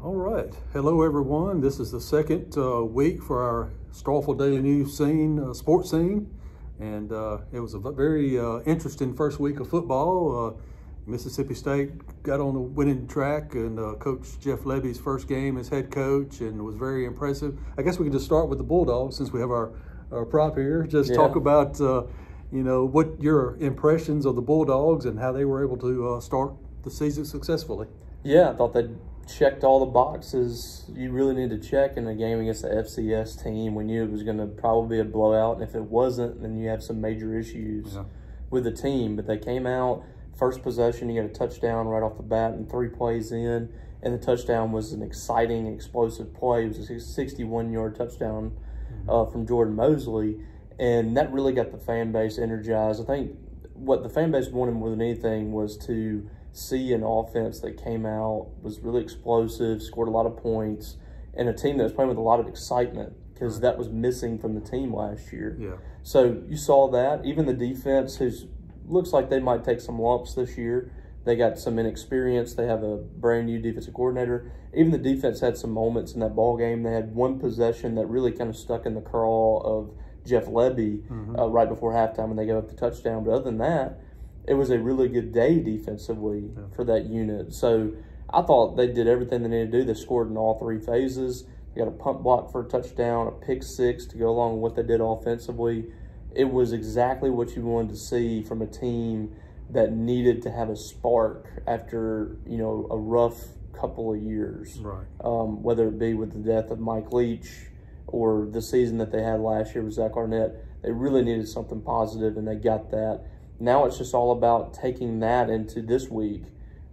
All right. Hello, everyone. This is the second week for our Starkville Daily News sports scene. And it was a very interesting first week of football. Mississippi State got on the winning track, and Coach Jeff Lebby's first game as head coach, and it was very impressive. I guess we can just start with the Bulldogs since we have our prop here. Just talk about, what your impressions of the Bulldogs and how they were able to start the season successfully. Yeah, I thought they checked all the boxes you really need to check in a game against the FCS team. We knew it was going to probably be a blowout, and if it wasn't, then you have some major issues with the team. But they came out, first possession, you got a touchdown right off the bat and 3 plays in, and the touchdown was an exciting, explosive play. It was a 61-yard touchdown from Jordan Mosley, and that really got the fan base energized. I think what the fan base wanted more than anything was to see an offense that came out, was really explosive, scored a lot of points, and a team that was playing with a lot of excitement, because that was missing from the team last year. Yeah. So you saw that. Even the defense, who looks like they might take some lumps this year, they got some inexperience. They have a brand new defensive coordinator. Even the defense had some moments in that ball game. They had one possession that really kind of stuck in the craw of Jeff Lebby right before halftime when they gave up the touchdown. But other than that, it was a really good day defensively for that unit. So I thought they did everything they needed to do. They scored in all 3 phases. They got a punt block for a touchdown, a pick 6 to go along with what they did offensively. It was exactly what you wanted to see from a team that needed to have a spark after, a rough couple of years. Right. Whether it be with the death of Mike Leach or the season that they had last year with Zach Arnett. They really needed something positive, and they got that. Now it's just all about taking that into this week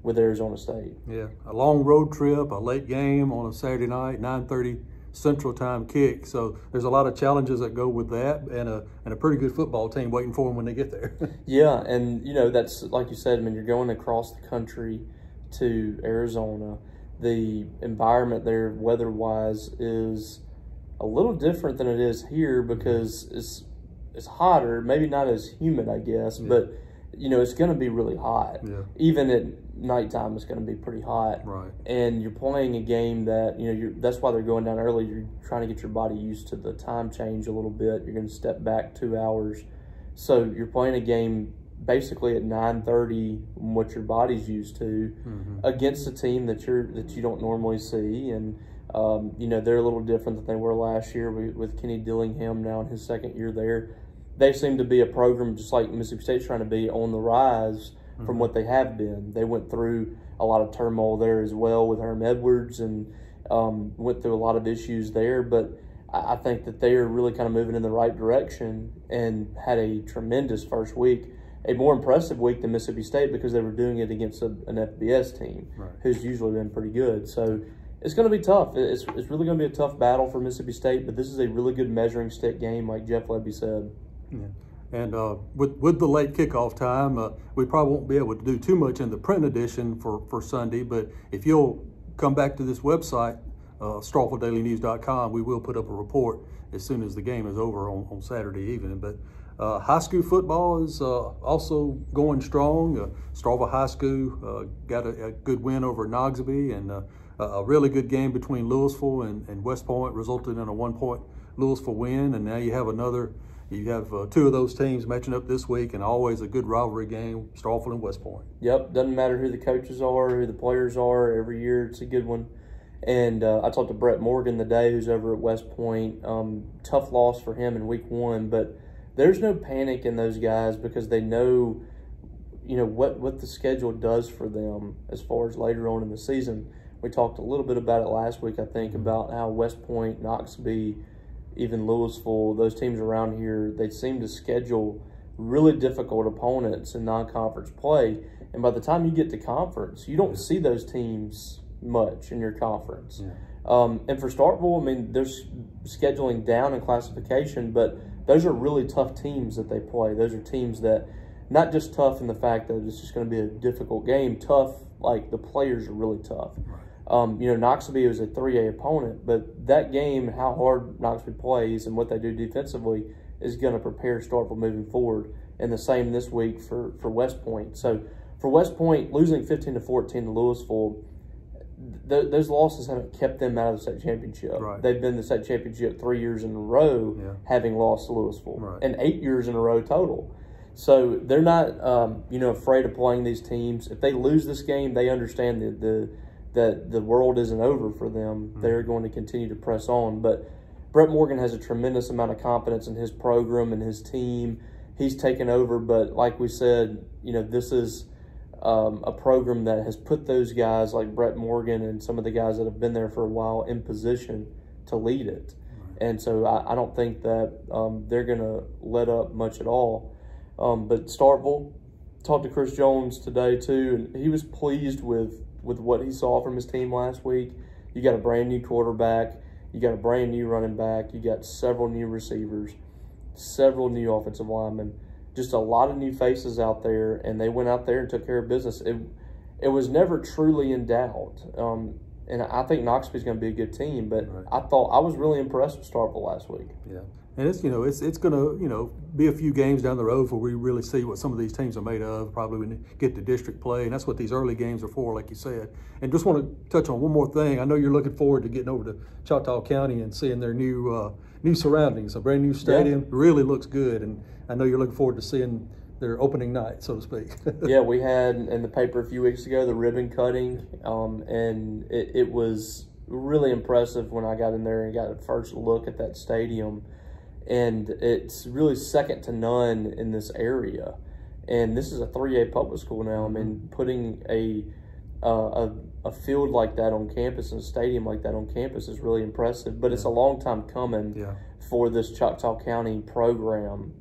with Arizona State. Yeah, a long road trip, a late game on a Saturday night, 9:30 Central Time kick. So there's a lot of challenges that go with that, and a pretty good football team waiting for them when they get there. Yeah, and that's like you said, you're going across the country to Arizona. The environment there, weather-wise, is a little different than it is here because it's hotter, maybe not as humid, I guess, but it's going to be really hot. Yeah. Even at nighttime, it's going to be pretty hot. Right. And you're playing a game that that's why they're going down early. You're trying to get your body used to the time change a little bit. You're going to step back 2 hours, so you're playing a game basically at 9:30, what your body's used to, against a team that you don't normally see. And they're a little different than they were last year with Kenny Dillingham now in his second year there. They seem to be a program just like Mississippi State's trying to be, on the rise from what they have been. They went through a lot of turmoil there as well with Herm Edwards, and went through a lot of issues there. But I think that they are really kind of moving in the right direction and had a tremendous first week, a more impressive week than Mississippi State because they were doing it against an FBS team who's usually been pretty good. So it's going to be tough. It's really going to be a tough battle for Mississippi State, but this is a really good measuring stick game, like Jeff Lebby said. Yeah. And with the late kickoff time, we probably won't be able to do too much in the print edition for Sunday, but if you'll come back to this website, StarkvilleDailyNews.com, we will put up a report as soon as the game is over on Saturday evening. But high school football is also going strong. Starkville High School got a good win over Noxubee, and a really good game between Louisville and West Point resulted in a 1-point Louisville win. And now you have 2 of those teams matching up this week, and always a good rivalry game, Starkville and West Point. Yep, doesn't matter who the coaches are, who the players are. Every year it's a good one. And I talked to Brett Morgan today, who's over at West Point. Tough loss for him in week 1, but there's no panic in those guys because they know, what the schedule does for them as far as later on in the season. We talked a little bit about it last week, I think, about how West Point, Noxubee, even Louisville, those teams around here, they seem to schedule really difficult opponents in non-conference play. And by the time you get to conference, you don't see those teams much in your conference. And for Starkville, they're scheduling down in classification, but those are really tough teams that they play. Those are teams that, not just tough in the fact that it's just going to be a difficult game, tough like the players are really tough. Noxubee was a 3A opponent, but that game, how hard Noxubee plays and what they do defensively is going to prepare Starkville moving forward. And the same this week for West Point. So for West Point, losing 15-14 to Louisville, those losses haven't kept them out of the state championship. Right. They've been the state championship 3 years in a row, having lost to Louisville, right. and 8 years in a row total. So they're not, afraid of playing these teams. If they lose this game, they understand that the world isn't over for them. Mm-hmm. They're going to continue to press on. But Brett Morgan has a tremendous amount of confidence in his program and his team. He's taken over, but like we said, this is a program that has put those guys like Brett Morgan and some of the guys that have been there for a while in position to lead it. Right. And so I don't think that they're going to let up much at all. But Starkville, talked to Chris Jones today too, and he was pleased with what he saw from his team last week. You got a brand new quarterback, you got a brand new running back, you got several new receivers, several new offensive linemen, just a lot of new faces out there, and they went out there and took care of business. It was never truly in doubt. And I think Knoxville's going to be a good team, but right. I was really impressed with Starkville last week. Yeah. And it's it's going to be a few games down the road where we really see what some of these teams are made of. Probably when they get to district play, and that's what these early games are for, like you said. And just want to touch on one more thing. I know you're looking forward to getting over to Choctaw County and seeing their new surroundings. A brand new stadium, yeah. Really looks good, and I know you're looking forward to seeing their opening night, so to speak. Yeah, we had in the paper a few weeks ago the ribbon cutting, and it was really impressive when I got in there and got a first look at that stadium. And it's really second to none in this area. And this is a 3A public school now. I mean, putting a field like that on campus and a stadium like that on campus is really impressive. But it's a long time coming for this Choctaw County program.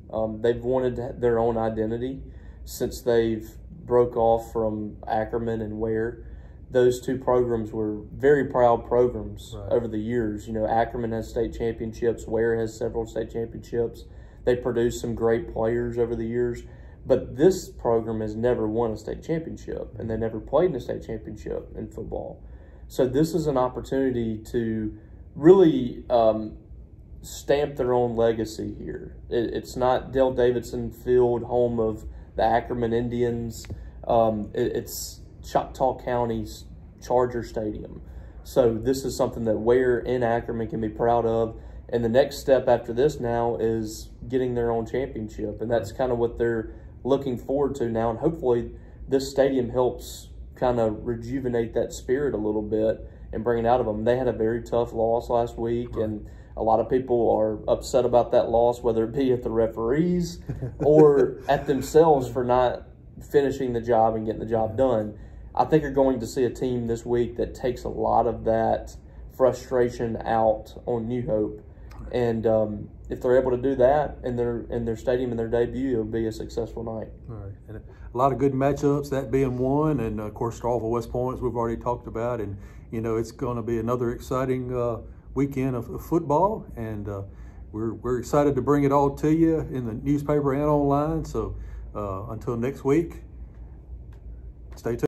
They've wanted their own identity since they've broke off from Ackerman and Ware. Those two programs were very proud programs over the years. Ackerman has state championships. Ware has several state championships. They produced some great players over the years. But this program has never won a state championship, and they never played in a state championship in football. So this is an opportunity to really stamp their own legacy here. It's not Dale Davidson Field, home of the Ackerman Indians. It's Choctaw County's Charger Stadium. So this is something that Ware and Ackerman can be proud of. And the next step after this now is getting their own championship. And that's kind of what they're looking forward to now. And hopefully this stadium helps kind of rejuvenate that spirit a little bit and bring it out of them. They had a very tough loss last week, and a lot of people are upset about that loss, whether it be at the referees or at themselves for not finishing the job and getting the job done. I think you're going to see a team this week that takes a lot of that frustration out on New Hope. And if they're able to do that in their stadium in their debut, it'll be a successful night. All right. And a lot of good matchups, that being one. And, of course, Starkville West Point, as we've already talked about. And, it's going to be another exciting weekend of football. And we're excited to bring it all to you in the newspaper and online. So until next week, stay tuned.